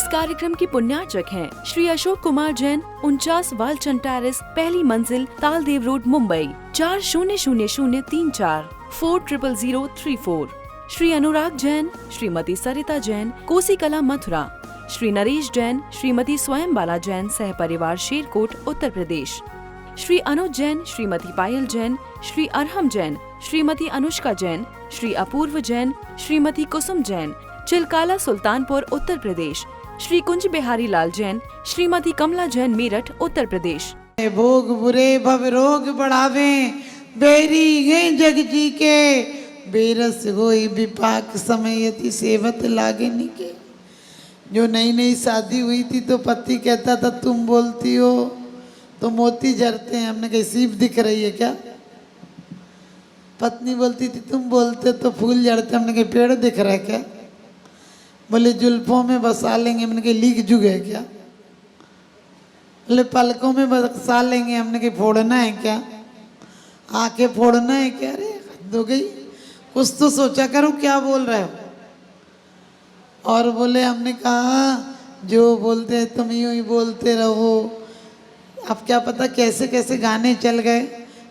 इस कार्यक्रम की पुण्यार्चक हैं श्री अशोक कुमार जैन, 49 वालचंद टेरेस, पहली मंजिल, तालदेव रोड, मुंबई 400034 400034। श्री अनुराग जैन, श्रीमती सरिता जैन, कोसी कला, मथुरा। श्री नरेश जैन, श्रीमती स्वयंबाला जैन, सह परिवार, शेरकोट, उत्तर प्रदेश। श्री अनुज जैन, श्रीमती पायल जैन, श्री अरहम जैन, श्रीमती अनुष्का जैन, श्री अपूर्व जैन, श्रीमती कुसुम जैन, चिलकाला, सुल्तानपुर, उत्तर प्रदेश। श्री कुंज बिहारी लाल जैन, श्रीमती कमला जैन, मेरठ, उत्तर प्रदेश। भोग बुरे भव रोग बढ़ावे, बेरी गए जग जी के, बेरस होई विपाक समयति सेवत लागे निके। जो नई नई शादी हुई थी तो पति कहता था तुम बोलती हो तो मोती झरते हैं। हमने कही सीप दिख रही है क्या? पत्नी बोलती थी तुम बोलते तो फूल झड़ते। हमने कही पेड़ दिख रहा है क्या? बोले जुल्फों में बसा लेंगे। हमने कही लीक जुग है क्या? बोले पलकों में बसा लेंगे। हमने कही फोड़ना है क्या? आंखें फोड़ना है क्या? अरे हद हो गई, कुछ तो सोचा करो क्या बोल रहे हो। और बोले हमने कहा जो बोलते हैं तुम यूं ही बोलते रहो। अब क्या पता कैसे कैसे गाने चल गए।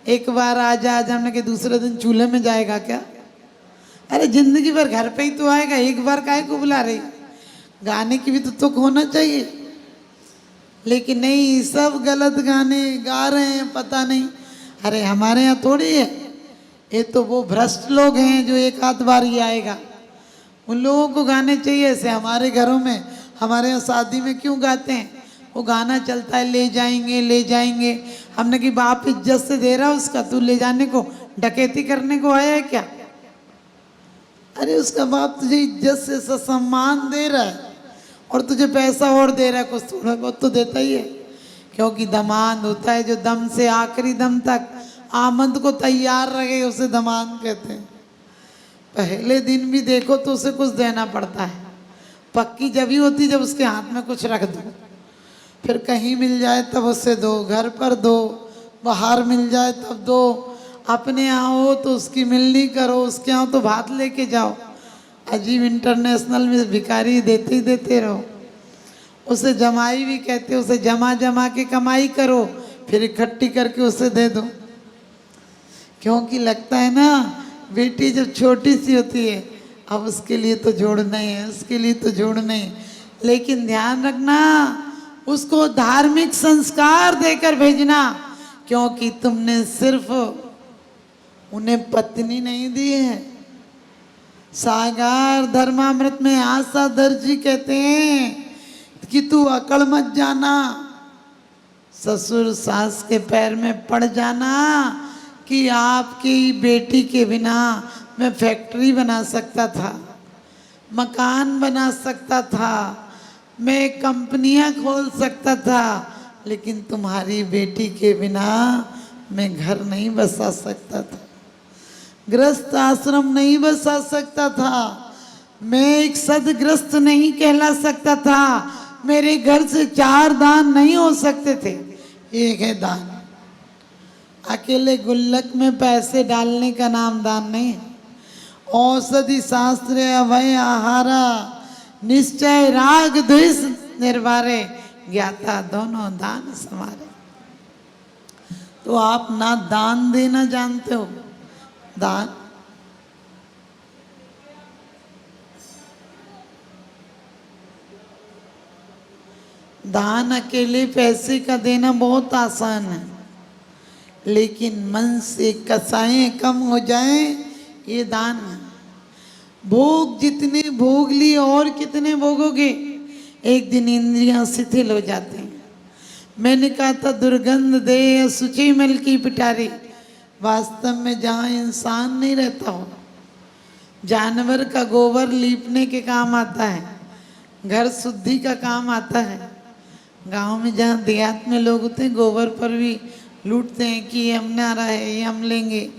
एक बार आज हमने कहा दूसरे दिन चूल्हे में जाएगा क्या? अरे जिंदगी भर घर पे ही तो आएगा, एक बार काहे को बुला रही? गाने की भी तो तुक होना चाहिए। लेकिन नहीं, सब गलत गाने गा रहे हैं, पता नहीं। अरे हमारे यहाँ थोड़ी है, ये तो वो भ्रष्ट लोग हैं जो एक आध बार ही आएगा। उन लोगों को गाने चाहिए। ऐसे हमारे घरों में, हमारे यहाँ शादी में क्यों गाते हैं? वो गाना चलता है ले जाएंगे ले जाएंगे। हमने कि बाप इज्जत से दे रहा है उसका, तू ले जाने को डकैती करने को आया है क्या? अरे उसका बाप तुझे इज्जत से सम्मान दे रहा है और तुझे पैसा और दे रहा है, कुछ थोड़ा बहुत तो देता ही है। क्योंकि दमाद होता है जो दम से आखिरी दम तक आमद को तैयार रहे, उसे दमाद कहते हैं। पहले दिन भी देखो तो उसे कुछ देना पड़ता है। पक्की जब ही होती जब उसके हाथ में कुछ रख दो। फिर कहीं मिल जाए तब उसे दो, घर पर दो, बाहर मिल जाए तब दो। अपने यहाँ हो तो उसकी मिलनी करो, उसके यहाँ तो भात लेके जाओ। अजीब इंटरनेशनल में भिखारी देते ही देते रहो। उसे जमाई भी कहते, उसे जमा जमा के कमाई करो, फिर इकट्ठी करके उसे दे दो। क्योंकि लगता है ना बेटी जब छोटी सी होती है, अब उसके लिए तो जोड़ना ही है, उसके लिए तो जोड़ना ही। लेकिन ध्यान रखना, उसको धार्मिक संस्कार देकर भेजना। क्योंकि तुमने सिर्फ उन्हें पत्नी नहीं दी है। सागार धर्मामृत में आशा दर्जी कहते हैं कि तू अकड़ मत जाना, ससुर सास के पैर में पड़ जाना कि आपकी बेटी के बिना मैं फैक्ट्री बना सकता था, मकान बना सकता था, मैं कंपनियां खोल सकता था, लेकिन तुम्हारी बेटी के बिना मैं घर नहीं बसा सकता था, गृहस्थ आश्रम नहीं बसा सकता था, मैं एक सदग्रस्त नहीं कहला सकता था, मेरे घर से 4 दान नहीं हो सकते थे। एक है दान। अकेले गुल्लक में पैसे डालने का नाम दान नहीं है। औषधि शास्त्र अभय आहारा, निश्चय राग द्वेष निर्वारे, ज्ञाता दोनों दान समारे। तो आप ना दान देना जानते हो, दान अकेले पैसे का देना बहुत आसान है, लेकिन मन से कसाएं कम हो जाएं, ये दान है। भोग जितने भोग लिए और कितने भोगोगे, एक दिन इंद्रियां शिथिल हो जाती हैं। मैंने कहा था दुर्गंध दे सुचि मल की पिटारी। वास्तव में जहाँ इंसान नहीं रहता हो, जानवर का गोबर लीपने के काम आता है, घर शुद्धि का काम आता है। गांव में जहाँ देहात में लोग होते हैं, गोबर पर भी लूटते हैं कि ये हमने आ रहा है, ये हम लेंगे।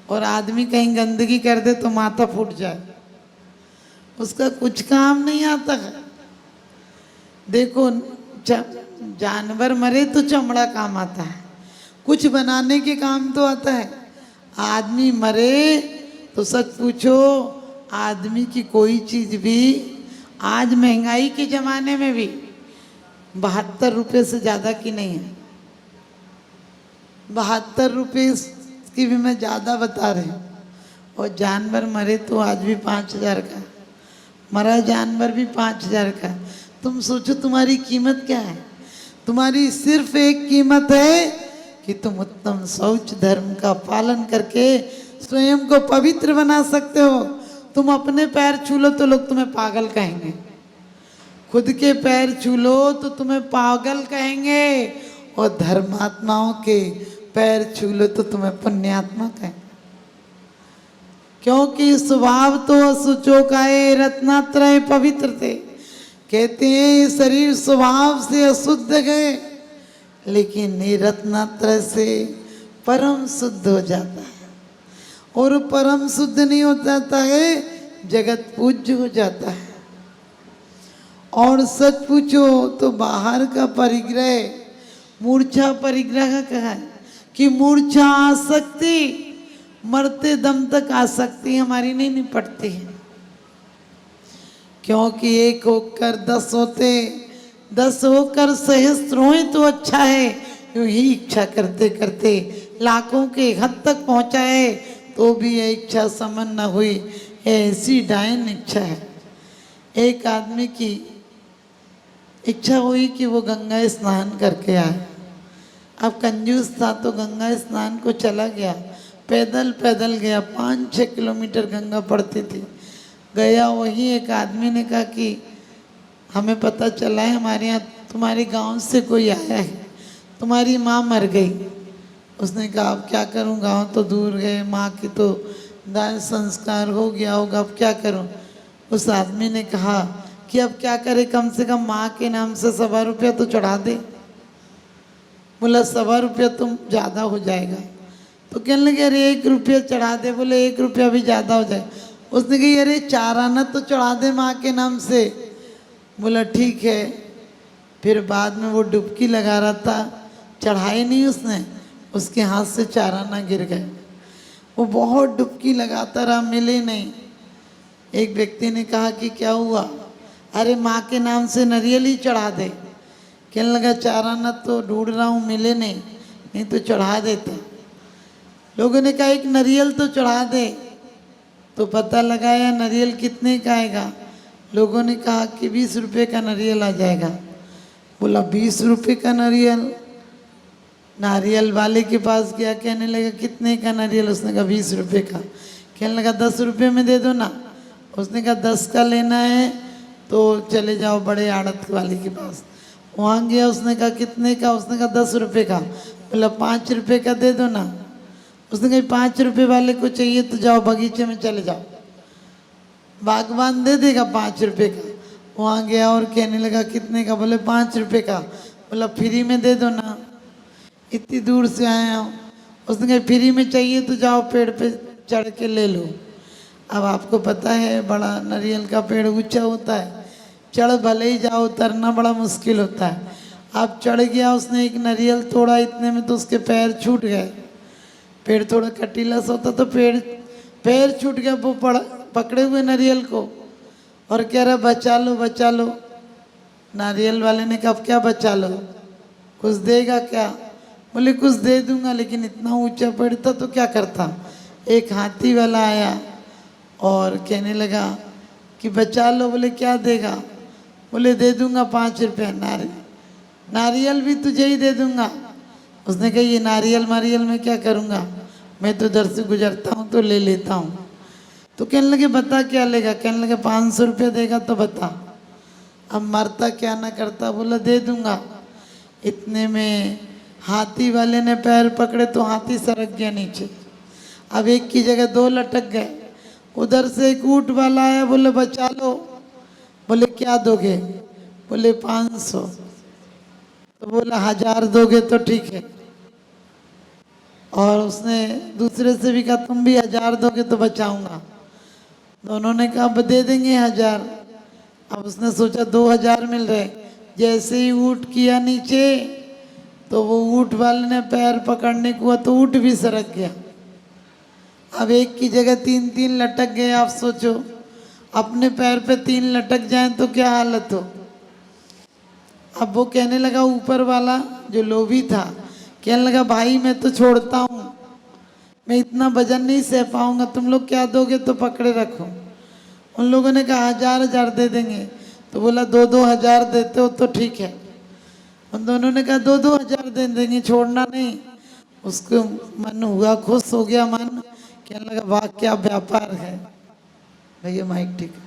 और आदमी कहीं गंदगी कर दे तो माथा फूट जाए, उसका कुछ काम नहीं आता है। देखो जानवर मरे तो चमड़ा काम आता है, कुछ बनाने के काम तो आता है। आदमी मरे तो सच पूछो, आदमी की कोई चीज़ भी आज महंगाई के ज़माने में भी 72 रुपये से ज़्यादा की नहीं है। 72 रुपये की भी मैं ज़्यादा बता रही हूँ। और जानवर मरे तो आज भी 5,000 का है, मरा जानवर भी 5,000 का है। तुम सोचो तुम्हारी कीमत क्या है? तुम्हारी सिर्फ एक कीमत है कि तुम उत्तम शौच धर्म का पालन करके स्वयं को पवित्र बना सकते हो। तुम अपने पैर छू लो तो लोग तुम्हें पागल कहेंगे, खुद के पैर छू लो तो तुम्हें पागल कहेंगे, और धर्मात्माओं के पैर छू लो तो तुम्हें पुण्यात्मा कहेंगे। क्योंकि स्वभाव तो असुचो का है, रत्नात्रय पवित्र थे। कहते हैं ये शरीर स्वभाव से अशुद्ध गए, लेकिन ये रत्नात्रय से परम शुद्ध हो जाता है। और परम शुद्ध नहीं हो जाता है, जगत पूज्य हो जाता है। और सच पूछो तो बाहर का परिग्रह मूर्छा परिग्रह का कहा है कि मूर्छा आसक्ति मरते दम तक आसक्ति हमारी नहीं निपटती है। क्योंकि एक होकर 10 होते, 10 होकर सहस्त्र होए तो अच्छा है। यूं ही इच्छा करते करते लाखों के हद तक पहुंचा है तो भी यह इच्छा समन न हुई, ऐसी डायन इच्छा है। एक आदमी की इच्छा हुई कि वो गंगा स्नान करके आए। अब कंजूस था तो गंगा स्नान को चला गया, पैदल पैदल गया। 5-6 किलोमीटर गंगा पड़ती थी। गया, वही एक आदमी ने कहा कि हमें पता चला है हमारे यहाँ तुम्हारे गांव से कोई आया है, तुम्हारी माँ मर गई। उसने कहा अब क्या करूँ, गांव तो दूर गए, माँ की तो दाह संस्कार हो गया होगा, अब क्या करूँ। उस आदमी ने कहा कि अब क्या करे, कम से कम माँ के नाम से 1.25 रुपया तो चढ़ा दे। बोला 1.25 रुपया तुम ज़्यादा हो जाएगा। तो कहने लगे अरे 1 रुपया चढ़ा दे। बोले 1 रुपया भी ज़्यादा हो जाए। उसने कही अरे 4 आना तो चढ़ा दे माँ के नाम से। बोला ठीक है। फिर बाद में वो डुबकी लगा रहा था, चढ़ाई नहीं उसने, उसके हाथ से 4 आना गिर गए। वो बहुत डुबकी लगाता रहा, मिले नहीं। एक व्यक्ति ने कहा कि क्या हुआ, अरे माँ के नाम से नारियल ही चढ़ा दे। कहने लगा 4 आना तो ढूंढ रहा हूँ, मिले नहीं, नहीं तो चढ़ा देता। लोगों ने कहा एक नारियल तो चढ़ा दे। तो पता लगाया नारियल कितने का आएगा। लोगों ने कहा कि 20 रुपये का नारियल आ जाएगा। बोला 20 रुपये का नारियल। नारियल वाले के पास गया, कहने लगा कितने का नारियल। उसने कहा 20 रुपये का। कहने लगा 10 रुपये में दे दो ना। उसने कहा 10 का लेना है तो चले जाओ बड़े आड़त वाले के पास। वहाँ गया, उसने कहा कितने का। उसने कहा 10 रुपये का। बोला 5 रुपये का दे दो ना। उसने कहा 5 रुपये वाले को चाहिए तो जाओ बगीचे में चले जाओ, बागवान दे देगा 5 रुपये का। वहाँ गया और कहने लगा कितने का। बोले 5 रुपये का। बोला फ्री में दे दो ना, इतनी दूर से आया हूँ। उसने कहा फ्री में चाहिए तो जाओ पेड़ पे चढ़ के ले लो। अब आपको पता है बड़ा नारियल का पेड़ ऊंचा होता है, चढ़ भले ही जाओ, उतरना बड़ा मुश्किल होता है। अब चढ़ गया, उसने एक नारियल तोड़ा, इतने में तो उसके पैर छूट गए। पेड़ थोड़ा कटीला सा होता तो पैर छूट गया। वो पकड़े हुए नारियल को और कह रहा बचा लो बचा लो। नारियल वाले ने कहा अब क्या बचा लो, कुछ देगा क्या। बोले कुछ दे दूंगा, लेकिन इतना ऊंचा पेड़ था तो क्या करता। एक हाथी वाला आया और कहने लगा कि बचा लो। बोले क्या देगा। बोले दे दूंगा 5 रुपये। नारियल भी तुझे ही दे दूंगा। उसने कहा ये नारियल में क्या करूँगा, मैं तो इधर से गुजरता हूँ तो ले लेता हूँ। तो कहने लगे बता क्या लेगा। कहने लगे 500 रुपये देगा तो बता। अब मरता क्या ना करता। बोला दे दूंगा। इतने में हाथी वाले ने पैर पकड़े तो हाथी सरक गया नीचे। अब एक की जगह 2 लटक गए। उधर से एक ऊँट वाला आया, बोले बचा लो। बोले क्या दोगे। बोले 500। तो बोला 1000 दोगे तो ठीक है। और उसने दूसरे से भी कहा तुम भी 1000 दोगे तो बचाऊंगा। दोनों ने कहा अब दे देंगे 1000। अब उसने सोचा 2000 मिल रहे। जैसे ही ऊँट किया नीचे तो वो ऊँट वाले ने पैर पकड़ने को हुआ तो ऊँट भी सरक गया। अब एक की जगह 3-3 लटक गए। आप सोचो। अपने पैर पे 3 लटक जाएं तो क्या हालत हो। अब वो कहने लगा, ऊपर वाला जो लोभी था कहने लगा, भाई मैं तो छोड़ता हूँ, मैं इतना वजन नहीं सह पाऊंगा, तुम लोग क्या दोगे तो पकड़े रखो। उन लोगों ने कहा 1000 दे देंगे। तो बोला 2-2 हजार देते हो तो ठीक है। उन दोनों ने कहा 2-2 हजार दे देंगे, छोड़ना नहीं। उसको मन हुआ, खुश हो गया मन, कहने लगा वाह क्या व्यापार है। भैया माइक ठीक है।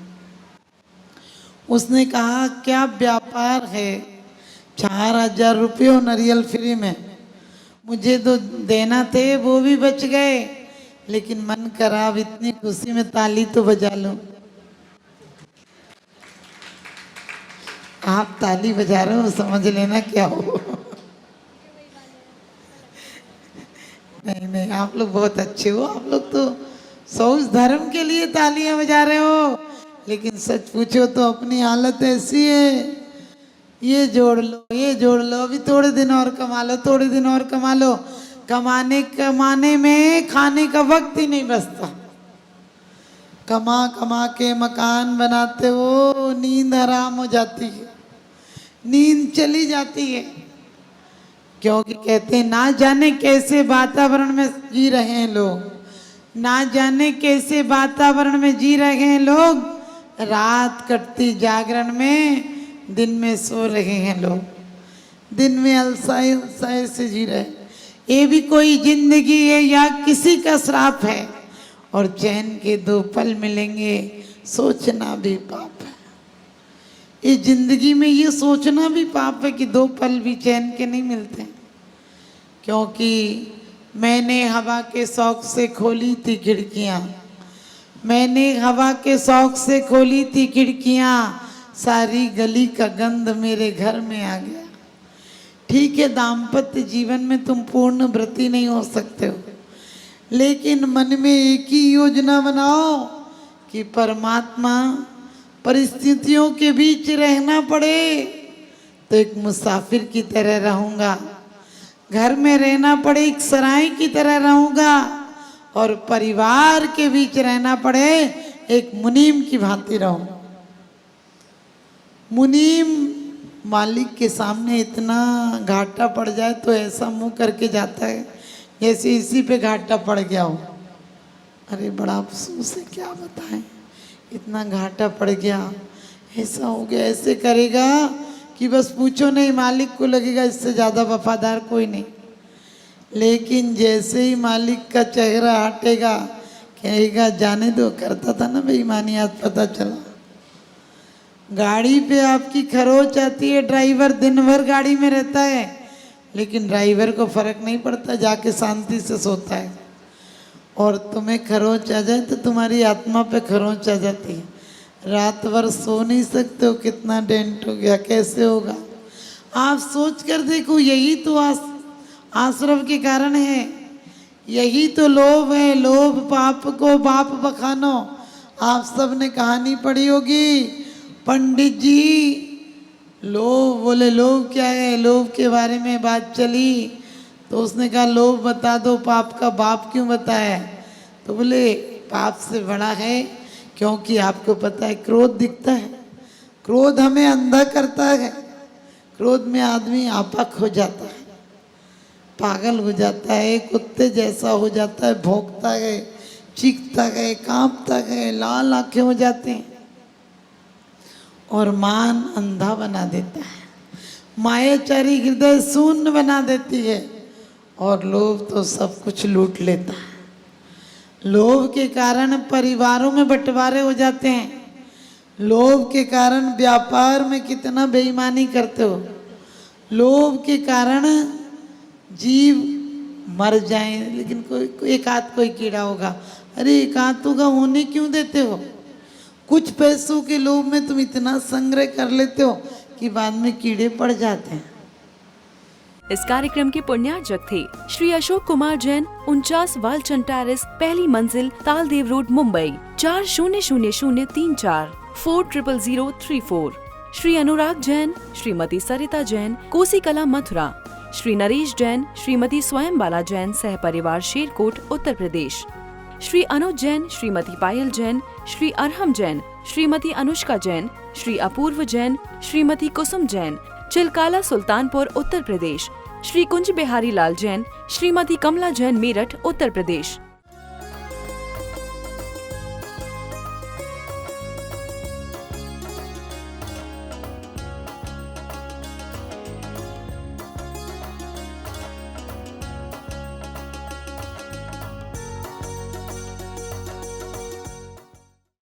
उसने कहा क्या व्यापार है, 4000 रुपये हो नारियल फ्री में, मुझे तो देना थे वो भी बच गए, लेकिन मन करा अब इतनी खुशी में ताली तो बजा लो। आप ताली बजा रहे हो, समझ लेना क्या हो। नहीं नहीं, आप लोग बहुत अच्छे हो, आप लोग तो सौ धर्म के लिए तालियां बजा रहे हो, लेकिन सच पूछो तो अपनी हालत ऐसी है, ये जोड़ लो ये जोड़ लो, अभी थोड़े दिन और कमा लो, थोड़े दिन और कमा लो, कमाने में खाने का वक्त ही नहीं बचता। कमा कमा के मकान बनाते हो, नींद हराम हो जाती है, नींद चली जाती है, क्योंकि कहते हैं ना जाने कैसे वातावरण में जी रहे हैं लोग, ना जाने कैसे वातावरण में जी रहे हैं लोग, रात कटती जागरण में, दिन में सो रहे हैं लोग, दिन में अलसाए अलसाए से जी रहे। ये भी कोई जिंदगी है या किसी का श्राप है, और चैन के 2 पल मिलेंगे, सोचना भी पाप है। इस जिंदगी में ये सोचना भी पाप है कि 2 पल भी चैन के नहीं मिलते। क्योंकि मैंने हवा के शौक से खोली थी खिड़कियाँ, मैंने हवा के शौक से खोली थी खिड़कियाँ, सारी गली का गंध मेरे घर में आ गया। ठीक है, दाम्पत्य जीवन में तुम पूर्ण व्रती नहीं हो सकते हो, लेकिन मन में एक ही योजना बनाओ कि परमात्मा परिस्थितियों के बीच रहना पड़े तो एक मुसाफिर की तरह रहूँगा, घर में रहना पड़े एक सराय की तरह रहूँगा, और परिवार के बीच रहना पड़े एक मुनीम की भांति रहूँ। मुनीम मालिक के सामने इतना घाटा पड़ जाए तो ऐसा मुंह करके जाता है जैसे इसी पे घाटा पड़ गया हो। अरे बड़ा अफसोस है, क्या बताएं, इतना घाटा पड़ गया, ऐसा हो गया, ऐसे करेगा कि बस पूछो नहीं, मालिक को लगेगा इससे ज़्यादा वफादार कोई नहीं। लेकिन जैसे ही मालिक का चेहरा हटेगा कहेगा जाने दो, करता था ना बेईमानी, आज पता चला। गाड़ी पे आपकी खरोच आती है, ड्राइवर दिन भर गाड़ी में रहता है, लेकिन ड्राइवर को फर्क नहीं पड़ता, जाके शांति से सोता है। और तुम्हें खरोच आ जाए तो तुम्हारी आत्मा पे खरोच आ जाती है, रात भर सो नहीं सकते हो, कितना डेंट हो गया, कैसे होगा। आप सोच कर देखो, यही तो आश्रव के कारण है, यही तो लोभ है, लोभ पाप को बाप बखानो। आप सब ने कहानी पढ़ी होगी, पंडित जी लोभ बोले, लोभ क्या है, लोभ के बारे में बात चली तो उसने कहा लोभ बता दो, पाप का बाप क्यों बताया। तो बोले पाप से बड़ा है, क्योंकि आपको पता है क्रोध दिखता है, क्रोध हमें अंधा करता है, क्रोध में आदमी आपक हो जाता है, पागल हो जाता है, कुत्ते जैसा हो जाता है, भौंकता है, चीखता है, कांपता है, लाल आंखें हो जाते हैं, और मान अंधा बना देता है, मायाचारी हृदय शून्य बना देती है, और लोभ तो सब कुछ लूट लेता है। लोभ के कारण परिवारों में बंटवारे हो जाते हैं, लोभ के कारण व्यापार में कितना बेईमानी करते हो, लोभ के कारण जीव मर जाए, लेकिन कोई एक आध कोई कीड़ा होगा, अरे एक आध होगा, होने क्यों देते हो। कुछ पैसों के लोभ में तुम इतना संग्रह कर लेते हो कि बाद में कीड़े पड़ जाते हैं। इस कार्यक्रम के पुण्यार्जक थे श्री अशोक कुमार जैन, 49 वालचंद टेरेस, पहली मंजिल, तालदेव रोड, मुंबई 400034 400034। श्री अनुराग जैन, श्रीमती सरिता जैन, कोसी कला, मथुरा। श्री नरेश जैन, श्रीमती स्वयं बाला जैन, सह परिवार, शेरकोट, उत्तर प्रदेश। श्री अनुज जैन, श्रीमती पायल जैन, श्री अरहम जैन, श्रीमती अनुष्का जैन, श्री अपूर्व जैन, श्रीमती कुसुम जैन, चिलकाला सुल्तानपुर उत्तर प्रदेश। श्री कुंज बिहारी लाल जैन, श्रीमती कमला जैन मेरठ उत्तर प्रदेश।